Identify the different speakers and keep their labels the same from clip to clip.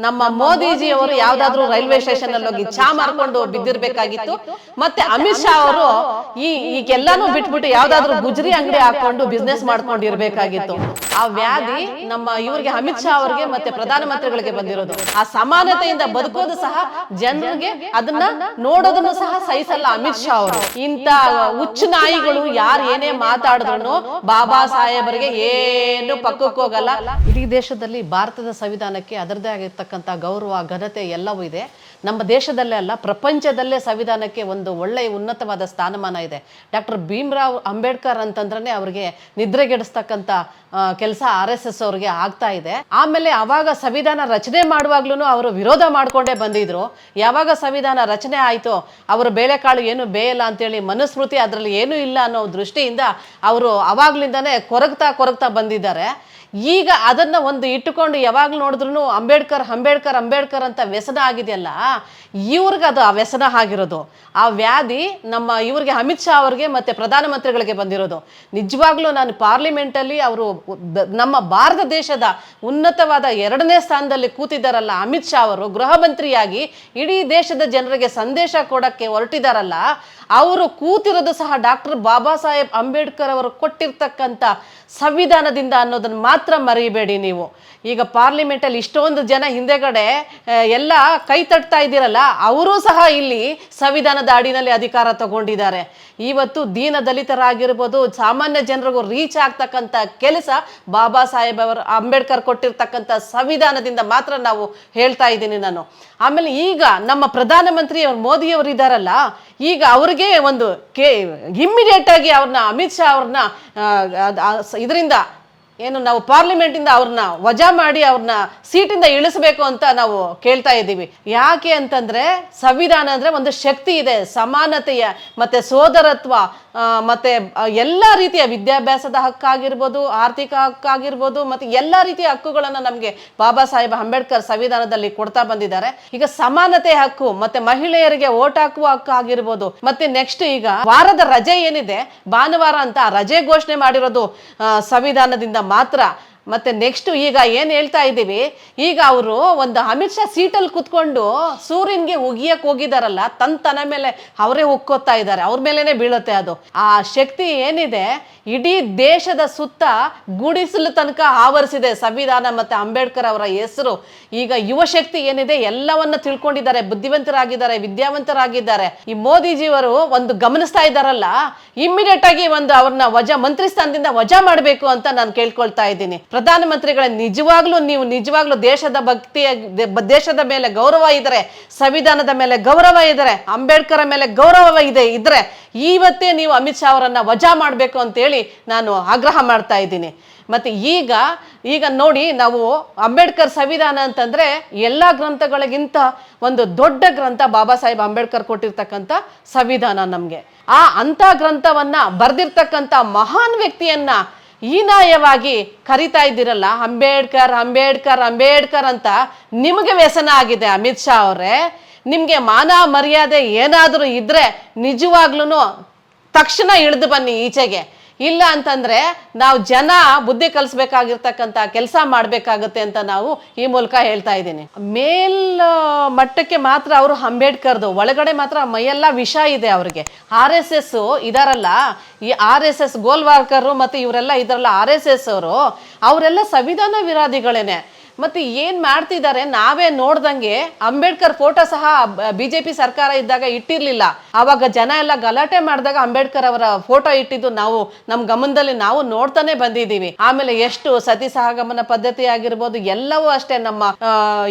Speaker 1: ನಮ್ಮ ಮೋದಿಜಿ ಅವರು ಯಾವ್ದಾದ್ರು ರೈಲ್ವೆ ಸ್ಟೇಷನ್ ಅಲ್ಲಿ ಹೋಗಿ ಚಾ ಮಾರ್ಕೊಂಡು ಬಿದ್ದಿರ್ಬೇಕಾಗಿತ್ತು. ಮತ್ತೆ ಅಮಿತ್ ಶಾ ಅವರು ಈಗೆಲ್ಲಾನು ಬಿಟ್ಬಿಟ್ಟು ಯಾವ್ದಾದ್ರು ಗುಜರಿ ಅಂಗಡಿ ಹಾಕೊಂಡು ಬಿಸ್ನೆಸ್ ಮಾಡ್ಕೊಂಡಿರ್ಬೇಕಾಗಿತ್ತು. ಆ ವ್ಯಾಧಿ ನಮ್ಮ ಇವ್ರಿಗೆ ಅಮಿತ್ ಶಾ ಅವ್ರಿಗೆ ಮತ್ತೆ ಪ್ರಧಾನಮಂತ್ರಿಗಳಿಗೆ ಬಂದಿರೋದು. ಆ ಸಮಾನತೆಯಿಂದ ಬದುಕೋದು ಸಹ ಜನರಿಗೆ ಅದನ್ನ ನೋಡೋದನ್ನು ಸಹ ಸಹಿಸಲ್ಲ ಅಮಿತ್ ಶಾ ಅವರು. ಇಂತ ಹುಚ್ಚು ನಾಯಿಗಳು ಯಾರು ಏನೇ ಮಾತಾಡಿದ್ರು ಬಾಬಾ ಸಾಹೇಬರಿಗೆ ಏನು ಪಕ್ಕಕ್ಕೆ ಹೋಗಲ್ಲ. ಇಡೀ ದೇಶದಲ್ಲಿ ಭಾರತದ ಸಂವಿಧಾನಕ್ಕೆ ಅದರದೇ ಆಗಿರ್ತಕ್ಕಂಥ ಗೌರವ ಘನತೆ ಎಲ್ಲವೂ ಇದೆ. ನಮ್ಮ ದೇಶದಲ್ಲೇ ಅಲ್ಲ, ಪ್ರಪಂಚದಲ್ಲೇ ಸಂವಿಧಾನಕ್ಕೆ ಒಂದು ಒಳ್ಳೆಯ ಉನ್ನತವಾದ ಸ್ಥಾನಮಾನ ಇದೆ. ಡಾಕ್ಟರ್ ಭೀಮ್ರಾವ್ ಅಂಬೇಡ್ಕರ್ ಅಂತಂದ್ರೆ ಅವ್ರಿಗೆ ನಿದ್ರೆಗೆಡಿಸ್ತಕ್ಕಂಥ ಕೆಲಸ RSS ಅವ್ರಿಗೆ ಆಗ್ತಾ ಇದೆ. ಆಮೇಲೆ ಅವಾಗ ಸಂವಿಧಾನ ರಚನೆ ಮಾಡುವಾಗ್ಲೂ ಅವರು ವಿರೋಧ ಮಾಡ್ಕೊಂಡೇ ಬಂದಿದ್ರು. ಯಾವಾಗ ಸಂವಿಧಾನ ರಚನೆ ಆಯ್ತು ಅವರು ಬೇಳೆಕಾಳು ಏನು ಬೇಯಲ್ಲ ಅಂತೇಳಿ ಮನುಸ್ಮೃತಿ ಅದರಲ್ಲಿ ಏನೂ ಇಲ್ಲ ಅನ್ನೋ ದೃಷ್ಟಿಯಿಂದ ಅವರು ಅವಾಗ್ಲಿಂದಾನೇ ಕೊರಗ್ತಾ ಬಂದಿದ್ದಾರೆ. ಈಗ ಅದನ್ನ ಒಂದು ಇಟ್ಟುಕೊಂಡು ಯಾವಾಗ್ಲೂ ನೋಡಿದ್ರು ಅಂಬೇಡ್ಕರ್ ಅಂಬೇಡ್ಕರ್ ಅಂಬೇಡ್ಕರ್ ಅಂತ ವ್ಯಸನ ಆಗಿದೆಯಲ್ಲ, ಇವ್ರಿಗೆ ಅದು ಆ ವ್ಯಸನ ಆಗಿರೋದು. ಆ ವ್ಯಾಧಿ ನಮ್ಮ ಇವ್ರಿಗೆ ಅಮಿತ್ ಶಾ ಅವ್ರಿಗೆ ಮತ್ತೆ ಪ್ರಧಾನಮಂತ್ರಿಗಳಿಗೆ ಬಂದಿರೋದು. ನಿಜವಾಗ್ಲೂ ನಾನು ಪಾರ್ಲಿಮೆಂಟಲ್ಲಿ ಅವರು ನಮ್ಮ ಭಾರತ ದೇಶದ ಉನ್ನತವಾದ 2ನೇ ಸ್ಥಾನದಲ್ಲಿ ಕೂತಿದ್ದಾರಲ್ಲ ಅಮಿತ್ ಶಾ ಅವರು, ಗೃಹ ಮಂತ್ರಿಯಾಗಿ ಇಡೀ ದೇಶದ ಜನರಿಗೆ ಸಂದೇಶ ಕೊಡಕ್ಕೆ ಹೊರಟಿದಾರಲ್ಲ, ಅವರು ಕೂತಿರೋದು ಸಹ ಡಾಕ್ಟರ್ ಬಾಬಾ ಸಾಹೇಬ್ ಅಂಬೇಡ್ಕರ್ ಅವರು ಕೊಟ್ಟಿರ್ತಕ್ಕಂಥ ಸಂವಿಧಾನದಿಂದ ಅನ್ನೋದನ್ನ ಮಾತ್ರ ಮರಿಬೇಡಿ ನೀವು. ಈಗ ಪಾರ್ಲಿಮೆಂಟಲ್ಲಿ ಇಷ್ಟೊಂದು ಜನ ಹಿಂದೆಗಡೆ ಎಲ್ಲ ಕೈ ತಟ್ತಾ ಇದ್ದೀರಲ್ಲ, ಅವರೂ ಸಹ ಇಲ್ಲಿ ಸಂವಿಧಾನದ ಅಡಿನಲ್ಲಿ ಅಧಿಕಾರ ತಗೊಂಡಿದ್ದಾರೆ. ಇವತ್ತು ದೀನ ದಲಿತರಾಗಿರ್ಬೋದು, ಸಾಮಾನ್ಯ ಜನರಿಗೂ ರೀಚ್ ಆಗ್ತಕ್ಕಂಥ ಕೆಲಸ ಬಾಬಾ ಸಾಹೇಬ್ ಅವರು ಅಂಬೇಡ್ಕರ್ ಕೊಟ್ಟಿರ್ತಕ್ಕಂಥ ಸಂವಿಧಾನದಿಂದ ಮಾತ್ರ ನಾವು ಹೇಳ್ತಾ ಇದ್ದೀನಿ ನಾನು. ಆಮೇಲೆ ಈಗ ನಮ್ಮ ಪ್ರಧಾನಮಂತ್ರಿ ಮೋದಿಯವರು ಇದ್ದಾರಲ್ಲ, ಈಗ ಅವ್ರಿಗೆ ಒಂದು ಇಮ್ಮಿಡಿಯೇಟ್ ಆಗಿ ಅವ್ರನ್ನ ಅಮಿತ್ ಶಾ ಅವ್ರನ್ನ ಇದರಿಂದ ಏನು ನಾವು ಪಾರ್ಲಿಮೆಂಟಿಂದ ಅವ್ರನ್ನ ವಜಾ ಮಾಡಿ ಅವ್ರನ್ನ ಸೀಟಿಂದ ಇಳಿಸಬೇಕು ಅಂತ ನಾವು ಕೇಳ್ತಾ ಇದ್ದೀವಿ. ಯಾಕೆ ಅಂತಂದ್ರೆ ಸಂವಿಧಾನ ಅಂದ್ರೆ ಒಂದು ಶಕ್ತಿ ಇದೆ, ಸಮಾನತೆಯ ಮತ್ತೆ ಸೋದರತ್ವ ಮತ್ತೆ ಎಲ್ಲ ರೀತಿಯ ವಿದ್ಯಾಭ್ಯಾಸದ ಹಕ್ಕಾಗಿರ್ಬೋದು, ಆರ್ಥಿಕ ಹಕ್ಕಾಗಿರ್ಬೋದು, ಮತ್ತೆ ಎಲ್ಲ ರೀತಿಯ ಹಕ್ಕುಗಳನ್ನ ನಮ್ಗೆ ಬಾಬಾ ಸಾಹೇಬ್ ಅಂಬೇಡ್ಕರ್ ಸಂವಿಧಾನದಲ್ಲಿ ಕೊಡ್ತಾ ಬಂದಿದ್ದಾರೆ. ಈಗ ಸಮಾನತೆ ಹಕ್ಕು ಮತ್ತೆ ಮಹಿಳೆಯರಿಗೆ ಓಟ್ ಹಾಕುವ ಹಕ್ಕು ಆಗಿರ್ಬೋದು, ಮತ್ತೆ ನೆಕ್ಸ್ಟ್ ಈಗ ವಾರದ ರಜೆ ಏನಿದೆ ಭಾನುವಾರ ಅಂತ ರಜೆ ಘೋಷಣೆ ಮಾಡಿರೋದು ಸಂವಿಧಾನದಿಂದ ಮಾತ್ರ. ಮತ್ತೆ ನೆಕ್ಸ್ಟ್ ಈಗ ಏನ್ ಹೇಳ್ತಾ ಇದ್ದೀವಿ, ಈಗ ಅವರು ಒಂದು ಅಮಿತ್ ಶಾ ಸೀಟಲ್ಲಿ ಕುತ್ಕೊಂಡು ಸೂರ್ಯನ್ಗೆ ಉಗಿಯಕ್ ಹೋಗಿದಾರಲ್ಲ, ತನ್ನ ಮೇಲೆ ಅವರೇ ಉಕ್ಕೋತಾ ಇದ್ದಾರೆ, ಅವ್ರ ಮೇಲೇನೆ ಬೀಳುತ್ತೆ ಅದು. ಆ ಶಕ್ತಿ ಏನಿದೆ ಇಡೀ ದೇಶದ ಸುತ್ತ ಗುಡಿಸಲು ತನಕ ಆವರಿಸಿದೆ ಸಂವಿಧಾನ ಮತ್ತೆ ಅಂಬೇಡ್ಕರ್ ಅವರ ಹೆಸರು. ಈಗ ಯುವ ಶಕ್ತಿ ಏನಿದೆ ಎಲ್ಲವನ್ನ ತಿಳ್ಕೊಂಡಿದ್ದಾರೆ, ಬುದ್ಧಿವಂತರಾಗಿದ್ದಾರೆ, ವಿದ್ಯಾವಂತರಾಗಿದ್ದಾರೆ. ಈ ಮೋದಿಜಿಯವರು ಒಂದು ಗಮನಿಸ್ತಾ ಇದ್ದಾರಲ್ಲ, ಇಮ್ಮಿಡಿಯೇಟ್ ಆಗಿ ಒಂದು ಅವ್ರನ್ನ ಮಂತ್ರಿ ಸ್ಥಾನದಿಂದ ವಜಾ ಮಾಡಬೇಕು ಅಂತ ನಾನು ಕೇಳ್ಕೊಳ್ತಾ ಇದ್ದೀನಿ. ಪ್ರಧಾನಮಂತ್ರಿಗಳೇ, ನೀವು ನಿಜವಾಗ್ಲೂ ದೇಶದ ಮೇಲೆ ಗೌರವ ಇದ್ರೆ, ಸಂವಿಧಾನದ ಮೇಲೆ ಗೌರವ ಇದ್ರೆ, ಅಂಬೇಡ್ಕರ್ ಮೇಲೆ ಗೌರವ ಇದ್ರೆ ಇವತ್ತೇ ನೀವು ಅಮಿತ್ ಶಾ ಅವರನ್ನ ವಜಾ ಮಾಡಬೇಕು ಅಂತೇಳಿ ನಾನು ಆಗ್ರಹ ಮಾಡ್ತಾ ಇದ್ದೀನಿ. ಮತ್ತೆ ಈಗ ನೋಡಿ, ನಾವು ಅಂಬೇಡ್ಕರ್ ಸಂವಿಧಾನ ಅಂತಂದ್ರೆ ಎಲ್ಲಾ ಗ್ರಂಥಗಳಿಗಿಂತ ಒಂದು ದೊಡ್ಡ ಗ್ರಂಥ ಬಾಬಾ ಸಾಹೇಬ್ ಅಂಬೇಡ್ಕರ್ ಕೊಟ್ಟಿರ್ತಕ್ಕಂಥ ಸಂವಿಧಾನ. ನಮ್ಗೆ ಅಂತ ಗ್ರಂಥವನ್ನ ಬರ್ದಿರ್ತಕ್ಕಂಥ ಮಹಾನ್ ವ್ಯಕ್ತಿಯನ್ನ ಹೀನಾಯವಾಗಿ ಕರಿತಾ ಇದ್ದೀರಲ್ಲ, ಅಂಬೇಡ್ಕರ್ ಅಂಬೇಡ್ಕರ್ ಅಂಬೇಡ್ಕರ್ ಅಂತ ನಿಮಗೆ ವ್ಯಸನ ಆಗಿದೆ ಅಮಿತ್ ಶಾ ಅವರೇ. ನಿಮ್ಗೆ ಮಾನ ಮರ್ಯಾದೆ ಏನಾದರೂ ಇದ್ರೆ ನಿಜವಾಗ್ಲೂ ತಕ್ಷಣ ಇಳಿದು ಬನ್ನಿ ಈಚೆಗೆ. ಇಲ್ಲ ಅಂತಂದ್ರೆ ನಾವು ಜನ ಬುದ್ಧಿ ಕಲಿಸ್ಬೇಕಾಗಿರ್ತಕ್ಕಂಥ ಕೆಲಸ ಮಾಡ್ಬೇಕಾಗತ್ತೆ ಅಂತ ನಾವು ಈ ಮೂಲಕ ಹೇಳ್ತಾ ಇದ್ದೀನಿ. ಮೇಲ್ ಮಟ್ಟಕ್ಕೆ ಮಾತ್ರ ಅವರು ಅಂಬೇಡ್ಕರ್ದು, ಒಳಗಡೆ ಮಾತ್ರ ಮೈಯೆಲ್ಲ ವಿಷ ಇದೆ ಅವ್ರಿಗೆ. RSS ಇದಾರಲ್ಲ, ಈ RSS ಗೋಲ್ವಾರ್ಕರ್ ಮತ್ತೆ ಇವರೆಲ್ಲ ಇದಾರಲ್ಲ RSS ಅವರೆಲ್ಲ ಸಂವಿಧಾನ ವಿರೋಧಿಗಳೇನೆ. ಮತ್ತೆ ಏನ್ ಮಾಡ್ತಿದ್ದಾರೆ ನಾವೇ ನೋಡ್ದಂಗೆ. ಅಂಬೇಡ್ಕರ್ ಫೋಟೋ ಸಹ BJP ಸರ್ಕಾರ ಇದ್ದಾಗ ಇಟ್ಟಿರ್ಲಿಲ್ಲ. ಆವಾಗ ಜನ ಎಲ್ಲ ಗಲಾಟೆ ಮಾಡಿದಾಗ ಅಂಬೇಡ್ಕರ್ ಅವರ ಫೋಟೋ ಇಟ್ಟಿದ್ದು ನಾವು ನಮ್ ಗಮನದಲ್ಲಿ ನಾವು ನೋಡ್ತಾನೆ ಬಂದಿದ್ದೀವಿ. ಆಮೇಲೆ ಎಷ್ಟು ಸತಿ ಸಹಗಮನ ಪದ್ಧತಿ ಆಗಿರ್ಬೋದು, ಎಲ್ಲವೂ ಅಷ್ಟೇ. ನಮ್ಮ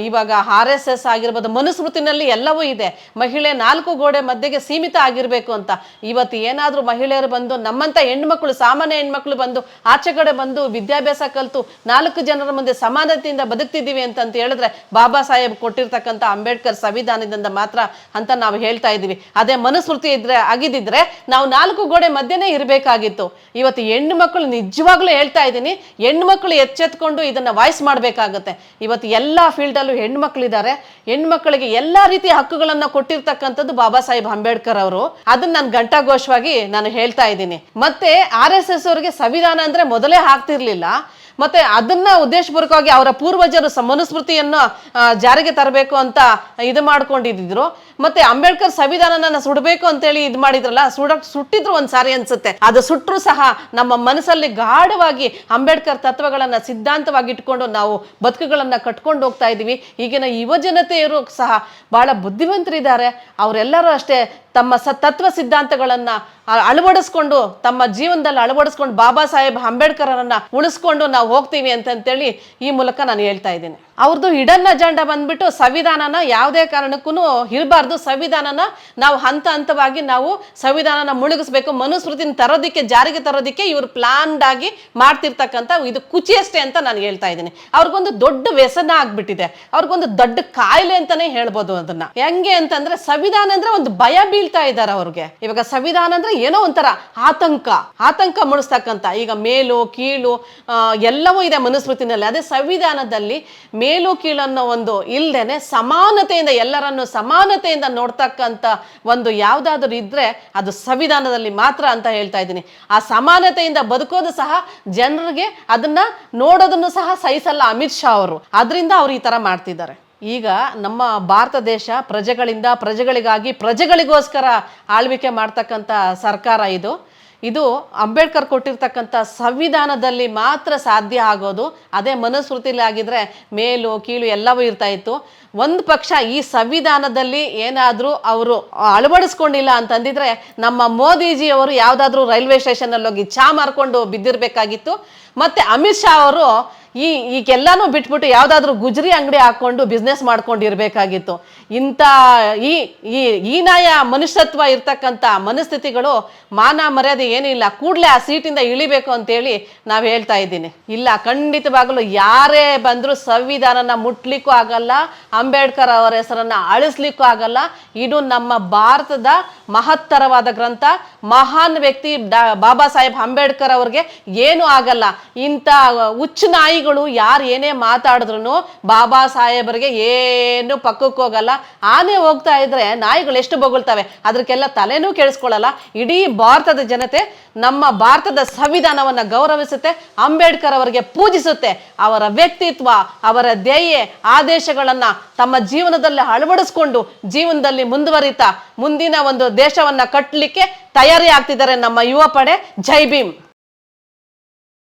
Speaker 1: ಇವಾಗ RSS ಆಗಿರ್ಬೋದು, ಮನುಸ್ಮೃತಿನಲ್ಲಿ ಎಲ್ಲವೂ ಇದೆ. ಮಹಿಳೆ 4 ಗೋಡೆ ಮಧ್ಯೆಗೆ ಸೀಮಿತ ಆಗಿರ್ಬೇಕು ಅಂತ. ಇವತ್ತು ಏನಾದ್ರೂ ಮಹಿಳೆಯರು ಬಂದು, ನಮ್ಮಂತ ಹೆಣ್ಮಕ್ಳು, ಸಾಮಾನ್ಯ ಹೆಣ್ಮಕ್ಳು ಬಂದು ಆಚೆ ಕಡೆ ಬಂದು ವಿದ್ಯಾಭ್ಯಾಸ ಕಲ್ತು 4 ಜನರ ಮುಂದೆ ಸಮಾನತೆಯಿಂದ ಬದುಕ್ತಿದ್ದೀವಿ ಅಂತ ಹೇಳಿದ್ರೆ ಬಾಬಾ ಸಾಹೇಬ್ ಕೊಟ್ಟಿರ್ತಕ್ಕಂಥ ಅಂಬೇಡ್ಕರ್ ಸಂವಿಧಾನದಿಂದ ಮಾತ್ರ ಅಂತ ನಾವು ಹೇಳ್ತಾ ಇದ್ದೀವಿ. ಅದೇ ಮನುಸ್ಮೃತಿ ಆಗಿದ್ದಿದ್ರೆ ನಾವು 4 ಗೋಡೆ ಮಧ್ಯೆನೇ ಇರಬೇಕಾಗಿತ್ತು. ಇವತ್ತು ಹೆಣ್ಣು ಮಕ್ಕಳು, ನಿಜವಾಗ್ಲೂ ಹೇಳ್ತಾ ಇದ್ದೀನಿ, ಹೆಣ್ಣು ಮಕ್ಕಳು ಎಚ್ಚೆತ್ಕೊಂಡು ಇದನ್ನ ವಾಯ್ಸ್ ಮಾಡ್ಬೇಕಾಗತ್ತೆ. ಇವತ್ತು ಎಲ್ಲಾ ಫೀಲ್ಡ್ ಅಲ್ಲೂ ಹೆಣ್ಣು ಮಕ್ಕಳಿದ್ದಾರೆ. ಹೆಣ್ಣು ಮಕ್ಕಳಿಗೆ ಎಲ್ಲಾ ರೀತಿಯ ಹಕ್ಕುಗಳನ್ನ ಕೊಟ್ಟಿರ್ತಕ್ಕಂಥದ್ದು ಬಾಬಾ ಸಾಹೇಬ್ ಅಂಬೇಡ್ಕರ್ ಅವರು. ಅದನ್ನ ನಾನು ಘಂಟಾಘೋಷವಾಗಿ ನಾನು ಹೇಳ್ತಾ ಇದ್ದೀನಿ. ಮತ್ತೆ RSS ಅವರಿಗೆ ಸಂವಿಧಾನ ಅಂದ್ರೆ ಮೊದಲೇ ಆಗ್ತಿರ್ಲಿಲ್ಲ. ಮತ್ತೆ ಅದನ್ನ ಉದ್ದೇಶಪೂರ್ವಕವಾಗಿ ಅವರ ಪೂರ್ವಜರು ಮನುಸ್ಮೃತಿಯನ್ನು ಜಾರಿಗೆ ತರಬೇಕು ಅಂತ ಇದು ಮಾಡ್ಕೊಂಡಿದ್ರು. ಮತ್ತೆ ಅಂಬೇಡ್ಕರ್ ಸಂವಿಧಾನನ ಸುಡಬೇಕು ಅಂತೇಳಿ ಇದು ಮಾಡಿದ್ರಲ್ಲ, ಸುಟ್ಟಿದ್ರು ಒಂದ್ಸಾರಿ ಅನ್ಸುತ್ತೆ. ಅದು ಸುಟ್ಟರು ಸಹ ನಮ್ಮ ಮನಸ್ಸಲ್ಲಿ ಗಾಢವಾಗಿ ಅಂಬೇಡ್ಕರ್ ತತ್ವಗಳನ್ನ ಸಿದ್ಧಾಂತವಾಗಿ ಇಟ್ಕೊಂಡು ನಾವು ಬದುಕುಗಳನ್ನ ಕಟ್ಕೊಂಡು ಹೋಗ್ತಾ ಇದೀವಿ. ಈಗಿನ ಯುವ ಜನತೆಯರು ಸಹ ಬಹಳ ಬುದ್ಧಿವಂತರಿದ್ದಾರೆ. ಅವರೆಲ್ಲರೂ ಅಷ್ಟೇ ತಮ್ಮ ತತ್ವ ಸಿದ್ಧಾಂತಗಳನ್ನ ಅಳವಡಿಸ್ಕೊಂಡು ತಮ್ಮ ಜೀವನದಲ್ಲಿ ಅಳವಡಿಸ್ಕೊಂಡು ಬಾಬಾ ಸಾಹೇಬ್ ಅಂಬೇಡ್ಕರನ್ನ ಉಳಿಸ್ಕೊಂಡು ನಾವು ಹೋಗ್ತೀವಿ ಅಂತೇಳಿ ಈ ಮೂಲಕ ನಾನು ಹೇಳ್ತಾ ಇದ್ದೀನಿ. ಅವ್ರದ್ದು ಹಿಡನ್ ಅಜೆಂಡಾ ಬಂದ್ಬಿಟ್ಟು ಸಂವಿಧಾನನ ಯಾವುದೇ ಕಾರಣಕ್ಕೂ ಇರಬಾರ್ದು, ಸಂವಿಧಾನನ ನಾವು ಹಂತವಾಗಿ ನಾವು ಸಂವಿಧಾನನ ಮುಳುಗಿಸ್ಬೇಕು, ಮನುಸ್ಮೃತಿನ ತರೋದಿಕ್ಕೆ ಜಾರಿಗೆ ತರೋದಿಕ್ಕೆ ಇವ್ರು ಪ್ಲಾನ್ಡ್ ಆಗಿ ಮಾಡ್ತಿರ್ತಕ್ಕಂಥ ಇದು ಕುಚಿಯಷ್ಟೇ ಅಂತ ನಾನು ಹೇಳ್ತಾ ಇದ್ದೀನಿ. ಅವ್ರಿಗೊಂದು ದೊಡ್ಡ ವ್ಯಸನ ಆಗ್ಬಿಟ್ಟಿದೆ, ಅವ್ರಿಗೊಂದು ದೊಡ್ಡ ಕಾಯಿಲೆ ಅಂತಾನೆ ಹೇಳ್ಬೋದು. ಅದನ್ನ ಹೆಂಗೆ ಅಂತಂದ್ರೆ ಸಂವಿಧಾನ ಅಂದ್ರೆ ಒಂದು ಭಯ ಬೀಳ್ತಾ ಇದ್ದಾರೆ ಅವ್ರಿಗೆ. ಇವಾಗ ಸಂವಿಧಾನ ಅಂದ್ರೆ ಏನೋ ಒಂಥರ ಆತಂಕ ಮೂಡಿಸ್ತಕ್ಕಂಥ, ಈಗ ಮೇಲು ಕೀಳು ಎಲ್ಲವೂ ಇದೆ ಮನುಸ್ಮೃತಿನಲ್ಲಿ. ಅದೇ ಸಂವಿಧಾನದಲ್ಲಿ ಮೇಲು ಕೀಳನ್ನೋ ಒಂದು ಇಲ್ದೇನೆ ಸಮಾನತೆಯಿಂದ ಎಲ್ಲರನ್ನು ಸಮಾನತೆಯಿಂದ ನೋಡ್ತಕ್ಕಂಥ ಒಂದು ಯಾವ್ದಾದ್ರು ಇದ್ರೆ ಅದು ಸಂವಿಧಾನದಲ್ಲಿ ಮಾತ್ರ ಅಂತ ಹೇಳ್ತಾ ಇದ್ದೀನಿ. ಆ ಸಮಾನತೆಯಿಂದ ಬದುಕೋದು ಸಹ ಜನರಿಗೆ ಅದನ್ನ ನೋಡೋದನ್ನು ಸಹ ಸಹಿಸಲ್ಲ ಅಮಿತ್ ಶಾ ಅವರು. ಅದರಿಂದ ಅವ್ರು ಈ ತರ ಮಾಡ್ತಿದ್ದಾರೆ. ಈಗ ನಮ್ಮ ಭಾರತ ದೇಶ ಪ್ರಜೆಗಳಿಂದ ಪ್ರಜೆಗಳಿಗಾಗಿ ಪ್ರಜೆಗಳಿಗೋಸ್ಕರ ಆಳ್ವಿಕೆ ಮಾಡ್ತಕ್ಕಂಥ ಸರ್ಕಾರ ಇದು ಅಂಬೇಡ್ಕರ್ ಕೊಟ್ಟಿರ್ತಕ್ಕಂಥ ಸಂವಿಧಾನದಲ್ಲಿ ಮಾತ್ರ ಸಾಧ್ಯ ಆಗೋದು. ಅದೇ ಮನುಸ್ಮೃತಿಲಿ ಆಗಿದ್ರೆ ಮೇಲು ಕೀಳು ಎಲ್ಲವೂ ಇರ್ತಾ ಇತ್ತು. ಒಂದು ಪಕ್ಷ ಈ ಸಂವಿಧಾನದಲ್ಲಿ ಏನಾದರೂ ಅವರು ಅಳವಡಿಸ್ಕೊಂಡಿಲ್ಲ ಅಂತಂದಿದ್ರೆ ನಮ್ಮ ಮೋದಿಜಿ ಅವರು ಯಾವುದಾದ್ರೂ ರೈಲ್ವೆ ಸ್ಟೇಷನಲ್ಲಿ ಹೋಗಿ ಚಾ ಮಾರ್ಕೊಂಡು ಬಿದ್ದಿರ್ಬೇಕಾಗಿತ್ತು. ಮತ್ತೆ ಅಮಿತ್ ಶಾ ಅವರು ಈಗೆಲ್ಲಾನು ಬಿಟ್ಬಿಟ್ಟು ಯಾವ್ದಾದ್ರು ಗುಜರಿ ಅಂಗಡಿ ಹಾಕೊಂಡು ಬಿಸ್ನೆಸ್ ಮಾಡ್ಕೊಂಡಿರ್ಬೇಕಾಗಿತ್ತು. ಇಂಥ ಈ ಹೀನಾಯ ಮನುಷ್ಯತ್ವ ಇರ್ತಕ್ಕಂಥ ಮನಸ್ಥಿತಿಗಳು, ಮಾನ ಮರ್ಯಾದೆ ಏನಿಲ್ಲ, ಕೂಡಲೇ ಆ ಸೀಟಿಂದ ಇಳಿಬೇಕು ಅಂತೇಳಿ ನಾವು ಹೇಳ್ತಾ ಇದ್ದೀನಿ. ಇಲ್ಲ, ಖಂಡಿತವಾಗಲೂ ಯಾರೇ ಬಂದರೂ ಸಂವಿಧಾನನ ಮುಟ್ಲಿಕ್ಕೂ ಆಗಲ್ಲ, ಅಂಬೇಡ್ಕರ್ ಅವರ ಹೆಸರನ್ನ ಅಳಿಸ್ಲಿಕ್ಕೂ ಆಗಲ್ಲ. ಇದು ನಮ್ಮ ಭಾರತದ ಮಹತ್ತರವಾದ ಗ್ರಂಥ, ಮಹಾನ್ ವ್ಯಕ್ತಿ ಬಾಬಾ ಸಾಹೇಬ್ ಅಂಬೇಡ್ಕರ್ ಅವ್ರಿಗೆ ಏನೂ ಆಗಲ್ಲ. ಇಂಥ ಹುಚ್ಚು ನಾಯಿಗಳು ಯಾರು ಏನೇ ಮಾತಾಡಿದ್ರು ಬಾಬಾ ಸಾಹೇಬರಿಗೆ ಏನು ಪಕ್ಕಕ್ಕೆ ಹೋಗಲ್ಲ. ಆನೆ ಹೋಗ್ತಾ ಇದ್ರೆ ನಾಯಿಗಳು ಎಷ್ಟು ಬೊಗಳ್ತವೆ, ಅದಕ್ಕೆಲ್ಲ ತಲೆನೂ ಕೇಳಿಸ್ಕೊಳ್ಳಲ್ಲ. ಇಡೀ ಭಾರತದ ಜನತೆ ನಮ್ಮ ಭಾರತದ ಸಂವಿಧಾನವನ್ನ ಗೌರವಿಸುತ್ತೆ, ಅಂಬೇಡ್ಕರ್ ಅವರಿಗೆ ಪೂಜಿಸುತ್ತೆ. ಅವರ ವ್ಯಕ್ತಿತ್ವ, ಅವರ ಧ್ಯೇಯ ಆದೇಶಗಳನ್ನ ತಮ್ಮ ಜೀವನದಲ್ಲಿ ಅಳವಡಿಸ್ಕೊಂಡು ಜೀವನದಲ್ಲಿ ಮುಂದುವರಿತಾ ಮುಂದಿನ ಒಂದು ದೇಶವನ್ನ ಕಟ್ಟಲಿಕ್ಕೆ ತಯಾರಿ ಆಗ್ತಿದ್ದಾರೆ ನಮ್ಮ ಯುವ ಪಡೆ. ಜೈ ಭೀಮ್.